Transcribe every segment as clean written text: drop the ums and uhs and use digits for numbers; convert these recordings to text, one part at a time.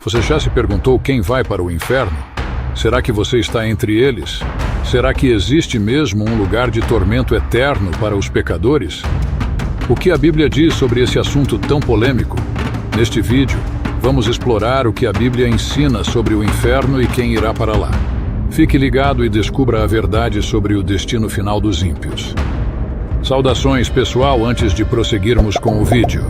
Você já se perguntou quem vai para o inferno? Será que você está entre eles? Será que existe mesmo um lugar de tormento eterno para os pecadores? O que a Bíblia diz sobre esse assunto tão polêmico? Neste vídeo, vamos explorar o que a Bíblia ensina sobre o inferno e quem irá para lá. Fique ligado e descubra a verdade sobre o destino final dos ímpios. Saudações, pessoal, antes de prosseguirmos com o vídeo.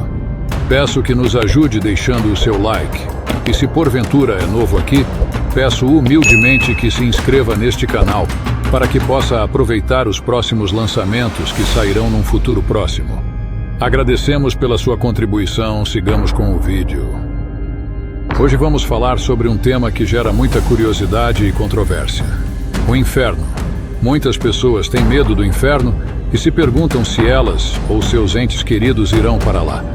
Peço que nos ajude deixando o seu like. E se porventura é novo aqui, peço humildemente que se inscreva neste canal para que possa aproveitar os próximos lançamentos que sairão num futuro próximo. Agradecemos pela sua contribuição, sigamos com o vídeo. Hoje vamos falar sobre um tema que gera muita curiosidade e controvérsia: o inferno. Muitas pessoas têm medo do inferno e se perguntam se elas ou seus entes queridos irão para lá.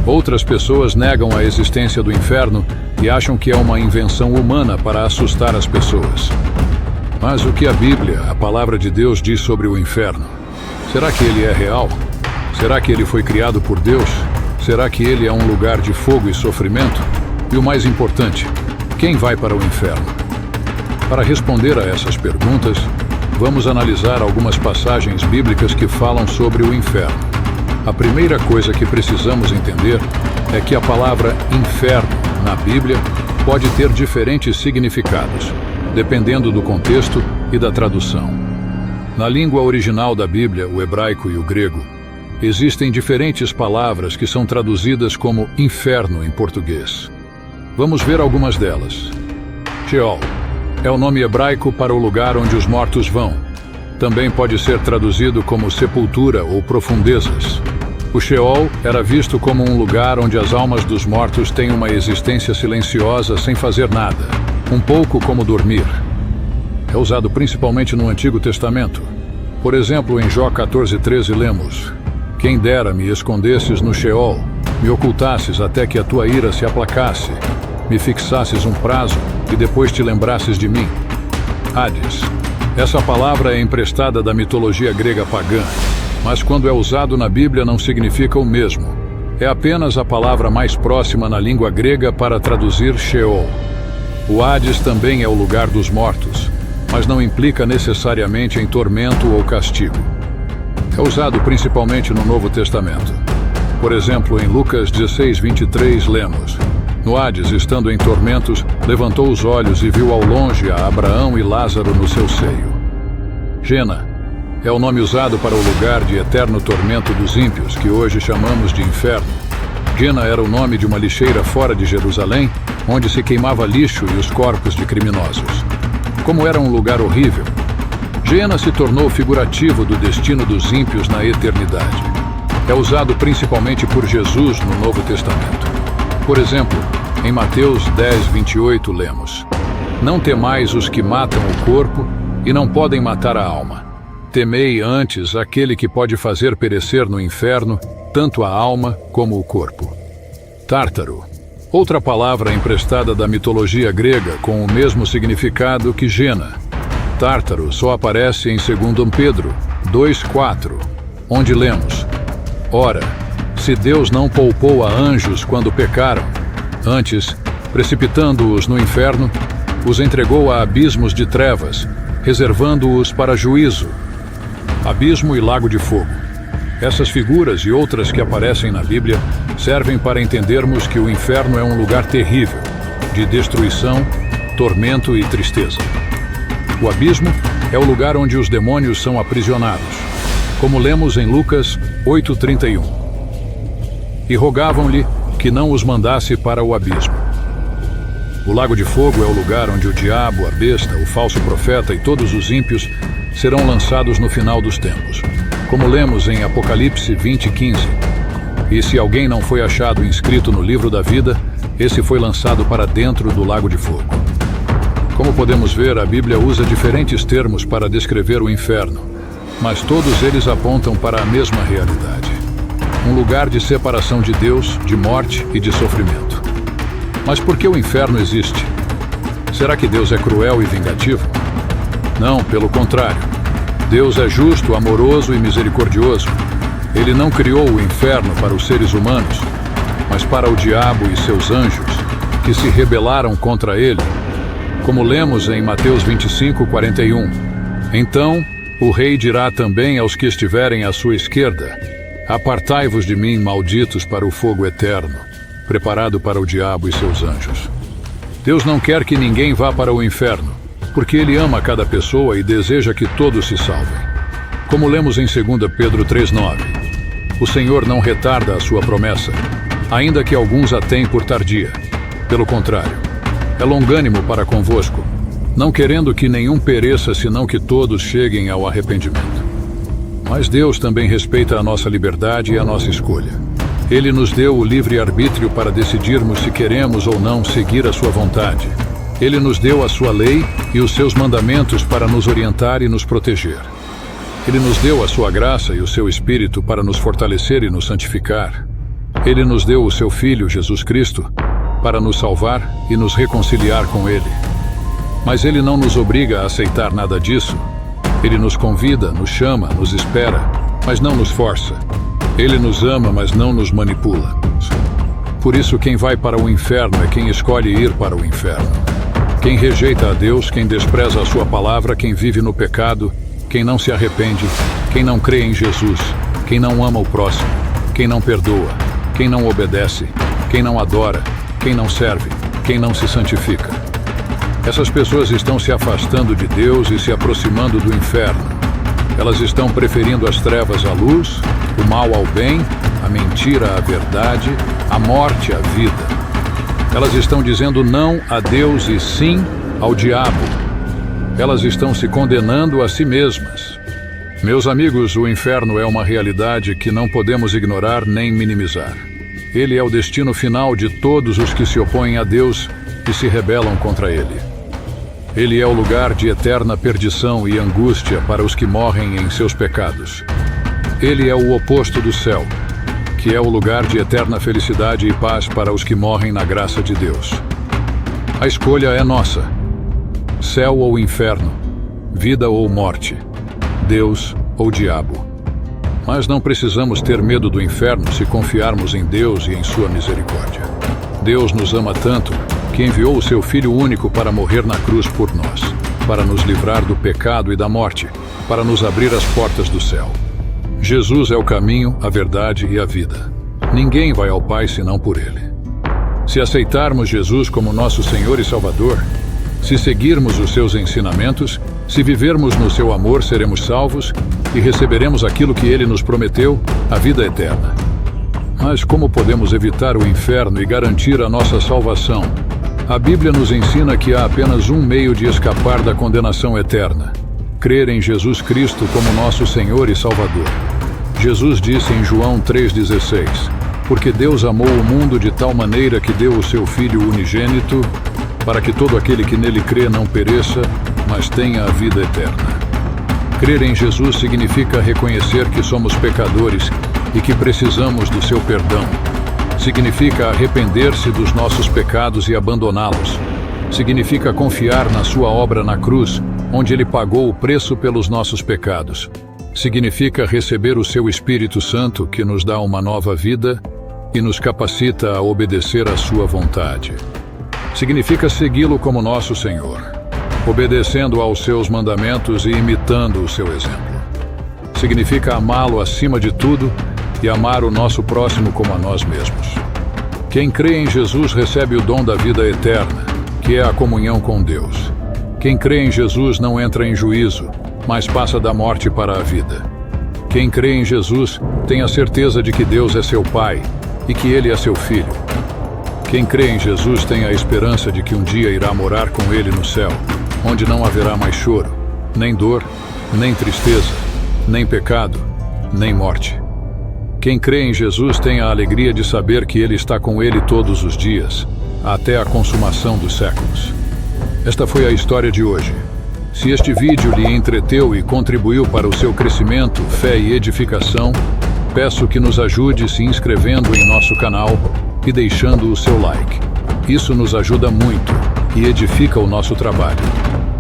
Outras pessoas negam a existência do inferno e acham que é uma invenção humana para assustar as pessoas. Mas o que a Bíblia, a palavra de Deus, diz sobre o inferno? Será que ele é real? Será que ele foi criado por Deus? Será que ele é um lugar de fogo e sofrimento? E o mais importante, quem vai para o inferno? Para responder a essas perguntas, vamos analisar algumas passagens bíblicas que falam sobre o inferno. A primeira coisa que precisamos entender é que a palavra inferno na Bíblia pode ter diferentes significados, dependendo do contexto e da tradução. Na língua original da Bíblia, o hebraico e o grego, existem diferentes palavras que são traduzidas como inferno em português. Vamos ver algumas delas. Sheol é o nome hebraico para o lugar onde os mortos vão. Também pode ser traduzido como sepultura ou profundezas. O Sheol era visto como um lugar onde as almas dos mortos têm uma existência silenciosa sem fazer nada, um pouco como dormir. É usado principalmente no Antigo Testamento. Por exemplo, em Jó 14:13 lemos: "Quem dera me escondesses no Sheol, me ocultasses até que a tua ira se aplacasse, me fixasses um prazo e depois te lembrasses de mim." Hades. Essa palavra é emprestada da mitologia grega pagã, mas quando é usado na Bíblia não significa o mesmo. É apenas a palavra mais próxima na língua grega para traduzir Sheol. O Hades também é o lugar dos mortos, mas não implica necessariamente em tormento ou castigo. É usado principalmente no Novo Testamento. Por exemplo, em Lucas 16:23 lemos: "No Hades, estando em tormentos, levantou os olhos e viu ao longe a Abraão e Lázaro no seu seio." Gena é o nome usado para o lugar de eterno tormento dos ímpios, que hoje chamamos de inferno. Gena era o nome de uma lixeira fora de Jerusalém, onde se queimava lixo e os corpos de criminosos. Como era um lugar horrível, Gena se tornou figurativo do destino dos ímpios na eternidade. É usado principalmente por Jesus no Novo Testamento. Por exemplo, em Mateus 10:28 lemos: "Não temais os que matam o corpo e não podem matar a alma. Temei antes aquele que pode fazer perecer no inferno tanto a alma como o corpo." Tártaro. Outra palavra emprestada da mitologia grega com o mesmo significado que Gena. Tártaro só aparece em 2 Pedro 2:4, onde lemos: "Ora, se Deus não poupou a anjos quando pecaram, antes, precipitando-os no inferno, os entregou a abismos de trevas, reservando-os para juízo." Abismo e lago de fogo. Essas figuras e outras que aparecem na Bíblia servem para entendermos que o inferno é um lugar terrível, de destruição, tormento e tristeza. O abismo é o lugar onde os demônios são aprisionados, como lemos em Lucas 8:31. "E rogavam-lhe que não os mandasse para o abismo." O lago de fogo é o lugar onde o diabo, a besta, o falso profeta e todos os ímpios serão lançados no final dos tempos, como lemos em Apocalipse 20:15. "E se alguém não foi achado inscrito no livro da vida, esse foi lançado para dentro do lago de fogo." Como podemos ver, a Bíblia usa diferentes termos para descrever o inferno, mas todos eles apontam para a mesma realidade: um lugar de separação de Deus, de morte e de sofrimento. Mas por que o inferno existe? Será que Deus é cruel e vingativo? Não, pelo contrário. Deus é justo, amoroso e misericordioso. Ele não criou o inferno para os seres humanos, mas para o diabo e seus anjos, que se rebelaram contra ele, como lemos em Mateus 25:41. Então o rei dirá também aos que estiverem à sua esquerda: apartai-vos de mim, malditos, para o fogo eterno, preparado para o diabo e seus anjos. Deus não quer que ninguém vá para o inferno, porque Ele ama cada pessoa e deseja que todos se salvem. Como lemos em 2 Pedro 3:9, o Senhor não retarda a sua promessa, ainda que alguns a tenham por tardia. Pelo contrário, é longânimo para convosco, não querendo que nenhum pereça, senão que todos cheguem ao arrependimento. Mas Deus também respeita a nossa liberdade e a nossa escolha. Ele nos deu o livre-arbítrio para decidirmos se queremos ou não seguir a sua vontade. Ele nos deu a sua lei e os seus mandamentos para nos orientar e nos proteger. Ele nos deu a sua graça e o seu Espírito para nos fortalecer e nos santificar. Ele nos deu o seu Filho, Jesus Cristo, para nos salvar e nos reconciliar com Ele. Mas Ele não nos obriga a aceitar nada disso. Ele nos convida, nos chama, nos espera, mas não nos força. Ele nos ama, mas não nos manipula. Por isso, quem vai para o inferno é quem escolhe ir para o inferno. Quem rejeita a Deus, quem despreza a sua palavra, quem vive no pecado, quem não se arrepende, quem não crê em Jesus, quem não ama o próximo, quem não perdoa, quem não obedece, quem não adora, quem não serve, quem não se santifica. Essas pessoas estão se afastando de Deus e se aproximando do inferno. Elas estão preferindo as trevas à luz, o mal ao bem, a mentira à verdade, a morte à vida. Elas estão dizendo não a Deus e sim ao diabo. Elas estão se condenando a si mesmas. Meus amigos, o inferno é uma realidade que não podemos ignorar nem minimizar. Ele é o destino final de todos os que se opõem a Deus e se rebelam contra Ele. Ele é o lugar de eterna perdição e angústia para os que morrem em seus pecados. Ele é o oposto do céu, que é o lugar de eterna felicidade e paz para os que morrem na graça de Deus. A escolha é nossa: céu ou inferno, vida ou morte, Deus ou diabo. Mas não precisamos ter medo do inferno se confiarmos em Deus e em sua misericórdia. Deus nos ama tanto que enviou o seu Filho único para morrer na cruz por nós, para nos livrar do pecado e da morte, para nos abrir as portas do céu. Jesus é o caminho, a verdade e a vida. Ninguém vai ao Pai senão por Ele. Se aceitarmos Jesus como nosso Senhor e Salvador, se seguirmos os seus ensinamentos, se vivermos no seu amor, seremos salvos e receberemos aquilo que Ele nos prometeu, a vida eterna. Mas como podemos evitar o inferno e garantir a nossa salvação? A Bíblia nos ensina que há apenas um meio de escapar da condenação eterna: crer em Jesus Cristo como nosso Senhor e Salvador. Jesus disse em João 3,16: porque Deus amou o mundo de tal maneira que deu o seu Filho unigênito, para que todo aquele que nele crê não pereça, mas tenha a vida eterna. Crer em Jesus significa reconhecer que somos pecadores e que precisamos do seu perdão. Significa arrepender-se dos nossos pecados e abandoná-los. Significa confiar na sua obra na cruz, onde Ele pagou o preço pelos nossos pecados. Significa receber o seu Espírito Santo, que nos dá uma nova vida e nos capacita a obedecer à sua vontade. Significa segui-lo como nosso Senhor, obedecendo aos seus mandamentos e imitando o seu exemplo. Significa amá-lo acima de tudo e amar o nosso próximo como a nós mesmos. Quem crê em Jesus recebe o dom da vida eterna, que é a comunhão com Deus. Quem crê em Jesus não entra em juízo, mas passa da morte para a vida. Quem crê em Jesus tem a certeza de que Deus é seu Pai e que Ele é seu Filho. Quem crê em Jesus tem a esperança de que um dia irá morar com Ele no céu, onde não haverá mais choro, nem dor, nem tristeza, nem pecado, nem morte. Quem crê em Jesus tem a alegria de saber que Ele está com ele todos os dias, até a consumação dos séculos. Esta foi a história de hoje. Se este vídeo lhe entreteu e contribuiu para o seu crescimento, fé e edificação, peço que nos ajude se inscrevendo em nosso canal e deixando o seu like. Isso nos ajuda muito e edifica o nosso trabalho.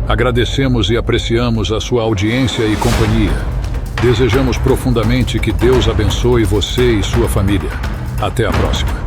Agradecemos e apreciamos a sua audiência e companhia. Desejamos profundamente que Deus abençoe você e sua família. Até a próxima.